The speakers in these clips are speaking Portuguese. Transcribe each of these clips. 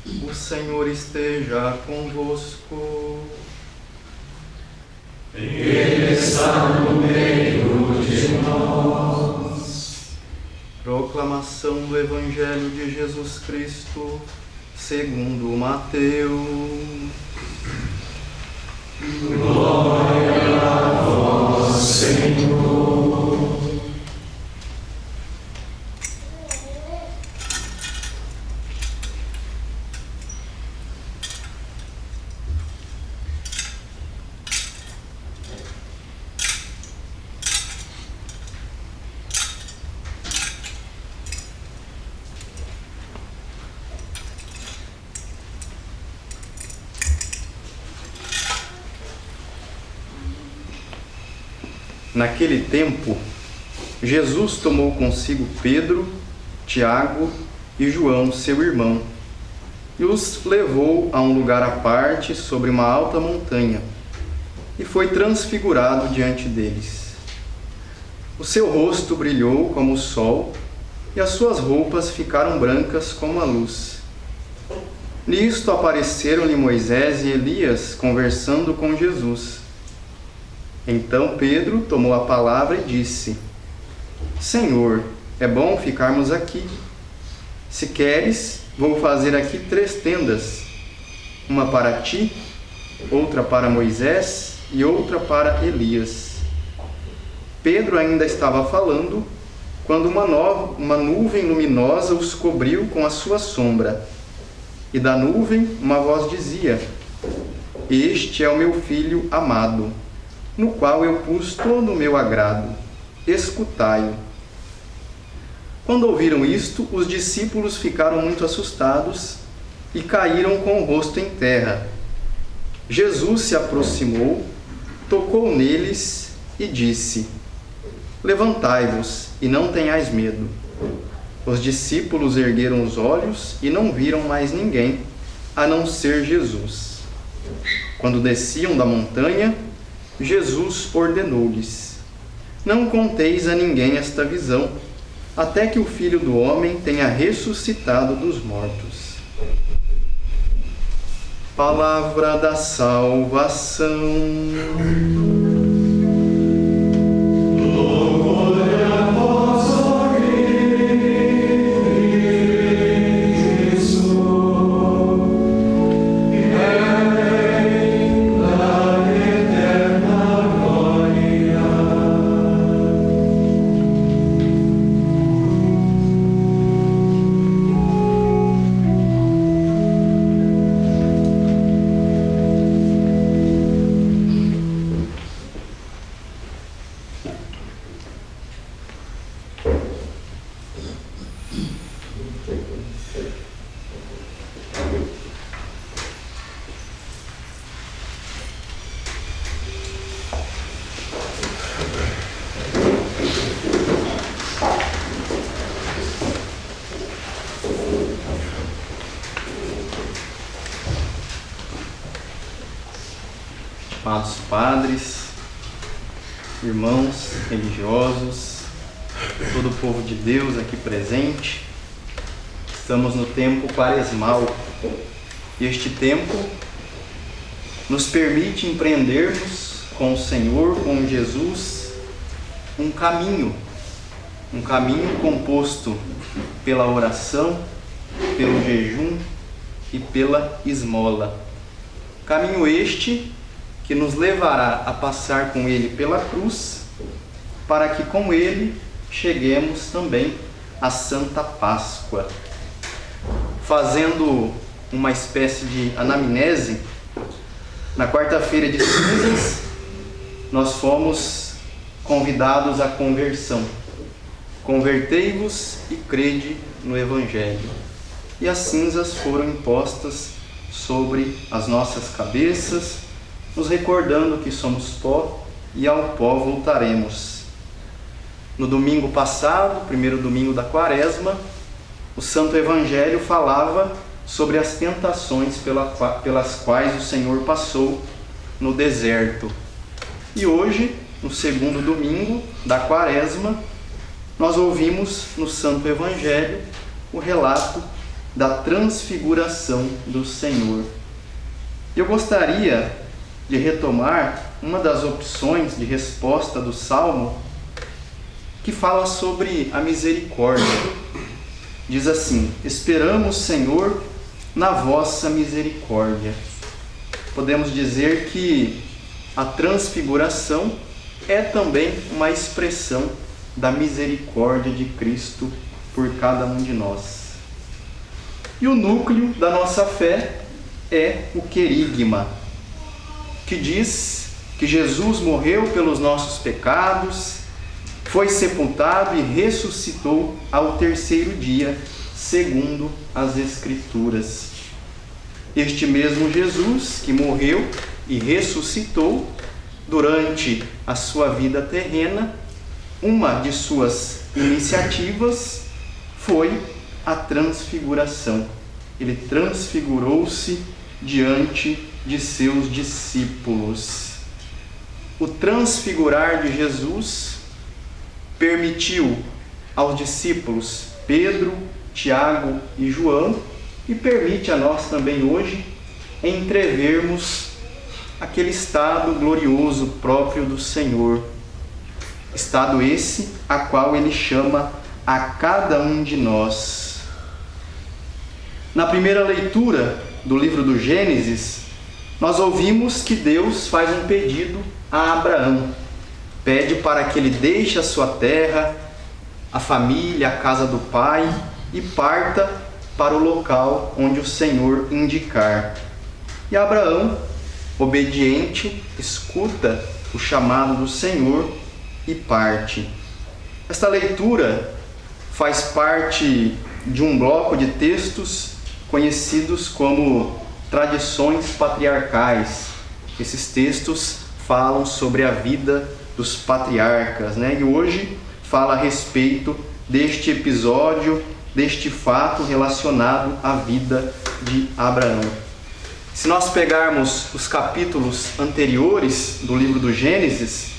O Senhor esteja convosco. Ele está no meio de nós. Proclamação do Evangelho de Jesus Cristo, segundo Mateus. Glória a vós, Senhor. Naquele tempo, Jesus tomou consigo Pedro, Tiago e João, seu irmão, e os levou a um lugar à parte sobre uma alta montanha, e foi transfigurado diante deles. O seu rosto brilhou como o sol, e as suas roupas ficaram brancas como a luz. Nisto apareceram-lhe Moisés e Elias conversando com Jesus. Então Pedro tomou a palavra e disse: Senhor, é bom ficarmos aqui. Se queres, vou fazer aqui 3 tendas, uma para ti, outra para Moisés e outra para Elias. Pedro ainda estava falando, quando uma nuvem luminosa os cobriu com a sua sombra. E da nuvem uma voz dizia: Este é o meu filho amado, no qual eu pus todo o meu agrado. Escutai-o. Quando ouviram isto, os discípulos ficaram muito assustados e caíram com o rosto em terra. Jesus se aproximou, tocou neles e disse: Levantai-vos e não tenhais medo. Os discípulos ergueram os olhos e não viram mais ninguém, a não ser Jesus. Quando desciam da montanha, Jesus ordenou-lhes: Não conteis a ninguém esta visão, até que o Filho do Homem tenha ressuscitado dos mortos. Palavra da salvação. Amados padres, irmãos religiosos, todo o povo de Deus aqui presente, estamos no tempo quaresmal e este tempo nos permite empreendermos com o Senhor, com Jesus, um caminho composto pela oração, pelo jejum e pela esmola. Caminho este que nos levará a passar com Ele pela cruz, para que com Ele cheguemos também à Santa Páscoa. Fazendo uma espécie de anamnese, na quarta-feira de cinzas, nós fomos convidados à conversão. Convertei-vos e crede no Evangelho. E as cinzas foram impostas sobre as nossas cabeças, nos recordando que somos pó e ao pó voltaremos. No domingo passado, primeiro domingo da Quaresma, o Santo Evangelho falava sobre as tentações pelas quais o Senhor passou no deserto. E hoje, no segundo domingo da Quaresma, nós ouvimos no Santo Evangelho o relato da transfiguração do Senhor. Eu gostaria de retomar uma das opções de resposta do Salmo que fala sobre a misericórdia. Diz assim: esperamos, Senhor, na vossa misericórdia. Podemos dizer que a transfiguração é também uma expressão da misericórdia de Cristo por cada um de nós. E o núcleo da nossa fé é o querigma, que diz que Jesus morreu pelos nossos pecados, foi sepultado e ressuscitou ao terceiro dia, segundo as Escrituras. Este mesmo Jesus que morreu e ressuscitou durante a sua vida terrena, uma de suas iniciativas foi a transfiguração. Ele transfigurou-se diante de seus discípulos. O transfigurar de Jesus permitiu aos discípulos Pedro, Tiago e João, e permite a nós também hoje entrevermos aquele estado glorioso próprio do Senhor. Estado esse a qual Ele chama a cada um de nós. Na primeira leitura do livro do Gênesis, nós ouvimos que Deus faz um pedido a Abraão. Pede para que ele deixe a sua terra, a família, a casa do pai e parta para o local onde o Senhor indicar. E Abraão, obediente, escuta o chamado do Senhor e parte. Esta leitura faz parte de um bloco de textos conhecidos como tradições patriarcais. Esses textos falam sobre a vida dos patriarcas, E hoje fala a respeito deste episódio, deste fato relacionado à vida de Abraão. Se nós pegarmos os capítulos anteriores do livro do Gênesis,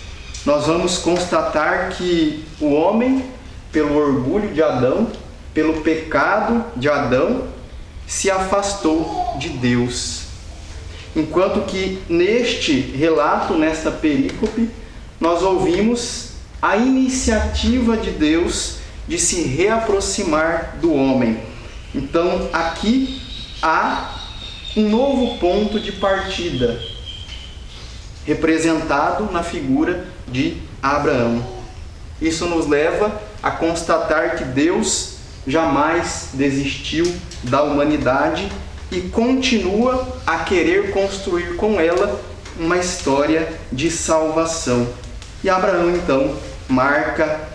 nós vamos constatar que o homem, pelo orgulho de Adão, pelo pecado de Adão, se afastou de Deus. Enquanto que neste relato, nesta perícope, nós ouvimos a iniciativa de Deus de se reaproximar do homem. Então, aqui há um novo ponto de partida, representado na figura de Abraão. Isso nos leva a constatar que Deus jamais desistiu da humanidade e continua a querer construir com ela uma história de salvação. E Abraão, então,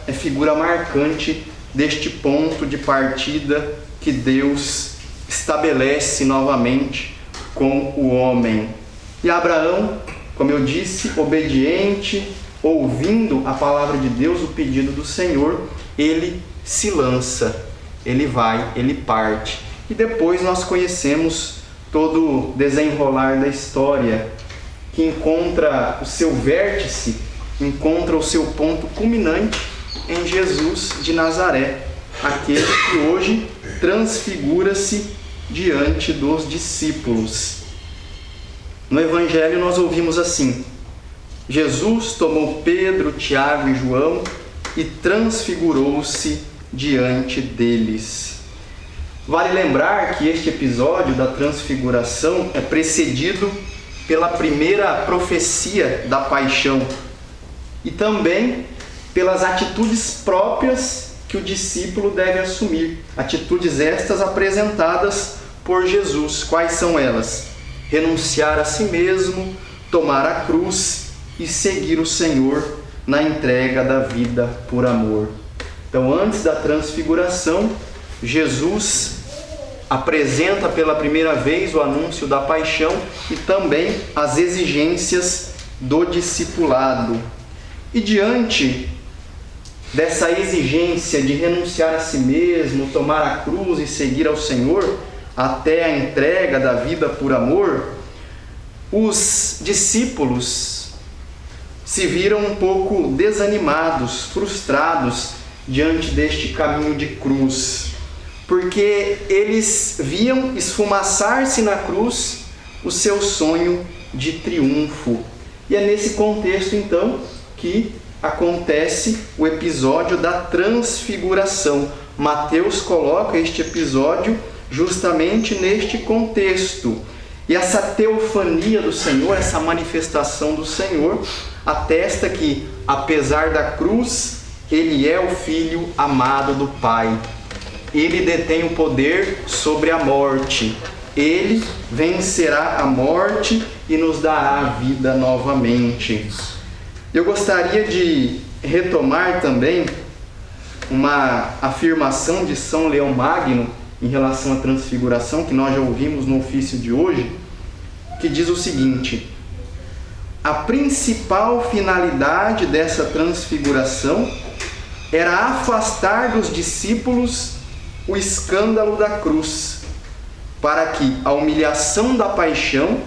é figura marcante deste ponto de partida que Deus estabelece novamente com o homem. E Abraão, como eu disse, obediente, ouvindo a palavra de Deus, o pedido do Senhor, ele se lança, ele vai, ele parte. E depois nós conhecemos todo o desenrolar da história, que encontra o seu vértice, encontra o seu ponto culminante em Jesus de Nazaré, aquele que hoje transfigura-se diante dos discípulos. No Evangelho nós ouvimos assim: Jesus tomou Pedro, Tiago e João e transfigurou-se diante deles. Vale lembrar que este episódio da transfiguração é precedido pela primeira profecia da paixão e também pelas atitudes próprias que o discípulo deve assumir. Atitudes estas apresentadas por Jesus. Quais são elas? Renunciar a si mesmo, tomar a cruz e seguir o Senhor na entrega da vida por amor. Então, antes da transfiguração, Jesus apresenta pela primeira vez o anúncio da paixão e também as exigências do discipulado. E diante dessa exigência de renunciar a si mesmo, tomar a cruz e seguir ao Senhor até a entrega da vida por amor, os discípulos se viram um pouco desanimados, frustrados diante deste caminho de cruz. porque eles viam esfumaçar-se na cruz o seu sonho de triunfo. E é nesse contexto, então, que acontece o episódio da transfiguração. Mateus coloca este episódio justamente neste contexto. E essa teofania do Senhor, essa manifestação do Senhor, atesta que, apesar da cruz, Ele é o Filho amado do Pai. Ele detém o poder sobre a morte. Ele vencerá a morte e nos dará a vida novamente. Eu gostaria de retomar também uma afirmação de São Leão Magno em relação à transfiguração, que nós já ouvimos no ofício de hoje, que diz o seguinte: a principal finalidade dessa transfiguração era afastar dos discípulos o escândalo da cruz, para que a humilhação da paixão,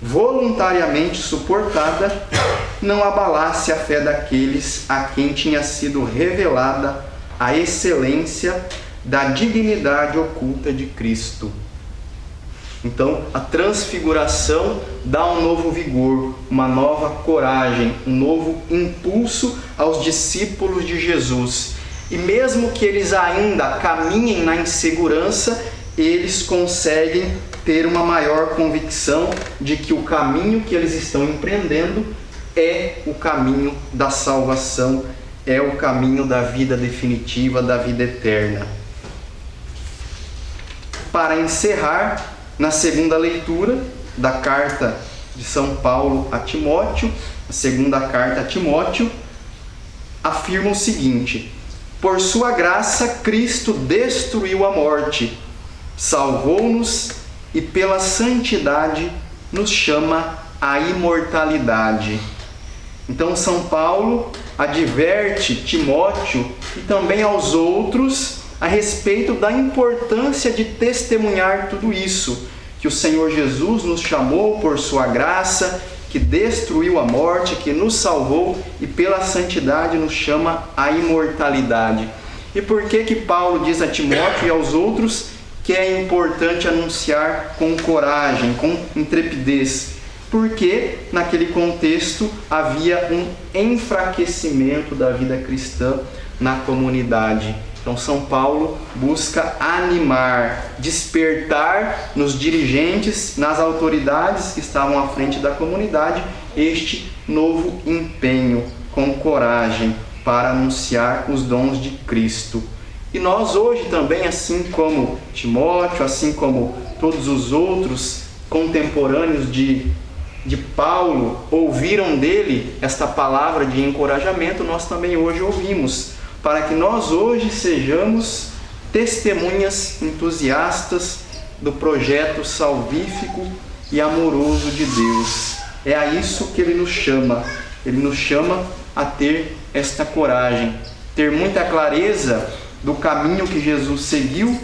voluntariamente suportada, não abalasse a fé daqueles a quem tinha sido revelada a excelência da dignidade oculta de Cristo. Então, a transfiguração dá um novo vigor, uma nova coragem, um novo impulso aos discípulos de Jesus. E mesmo que eles ainda caminhem na insegurança, eles conseguem ter uma maior convicção de que o caminho que eles estão empreendendo é o caminho da salvação, é o caminho da vida definitiva, da vida eterna. Para encerrar, na segunda leitura da carta de São Paulo a Timóteo, a segunda carta a Timóteo, afirma o seguinte: por sua graça Cristo destruiu a morte, salvou-nos e pela santidade nos chama à imortalidade. Então São Paulo adverte Timóteo e também aos outros a respeito da importância de testemunhar tudo isso, que o Senhor Jesus nos chamou por sua graça, que destruiu a morte, que nos salvou e pela santidade nos chama à imortalidade. E por que Paulo diz a Timóteo e aos outros que é importante anunciar com coragem, com intrepidez? Porque naquele contexto havia um enfraquecimento da vida cristã na comunidade. Então São Paulo busca animar, despertar nos dirigentes, nas autoridades que estavam à frente da comunidade, este novo empenho, com coragem, para anunciar os dons de Cristo. E nós hoje também, assim como Timóteo, assim como todos os outros contemporâneos de Paulo, ouviram dele esta palavra de encorajamento, nós também hoje ouvimos, para que nós hoje sejamos testemunhas entusiastas do projeto salvífico e amoroso de Deus. É a isso que Ele nos chama. Ele nos chama a ter esta coragem, ter muita clareza do caminho que Jesus seguiu,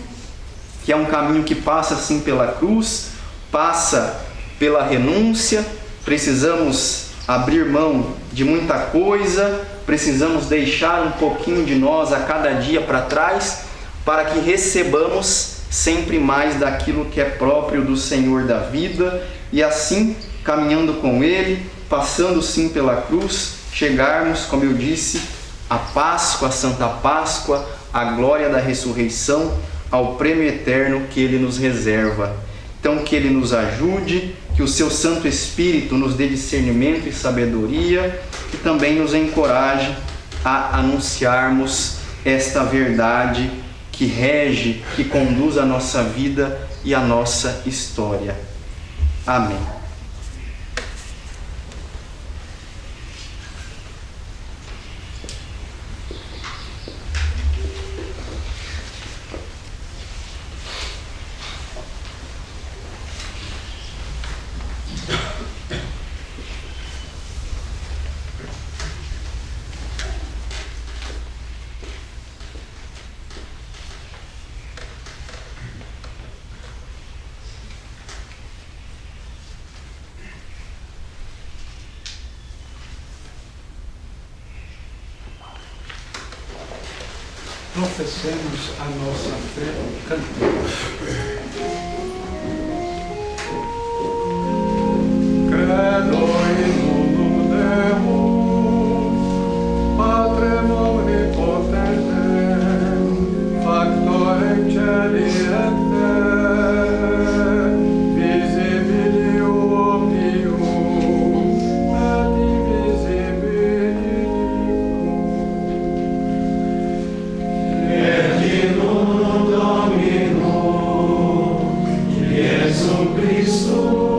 que é um caminho que passa sim pela cruz, passa pela renúncia. Precisamos abrir mão de muita coisa, precisamos deixar um pouquinho de nós a cada dia para trás, para que recebamos sempre mais daquilo que é próprio do Senhor da vida, e assim, caminhando com Ele, passando sim pela cruz, chegarmos, como eu disse, à Páscoa, à Santa Páscoa, à glória da ressurreição, ao prêmio eterno que Ele nos reserva. Então, que Ele nos ajude, que o Seu Santo Espírito nos dê discernimento e sabedoria, e também nos encoraje a anunciarmos esta verdade que rege, que conduz a nossa vida e a nossa história. Amém. Professemos a nossa fé cantando. Credo in unum Deum, Patrem omnipotentem, factorem celi et terrae, visibilium omnium et invisibilium. Et in unum Dominum, Iesum Christum,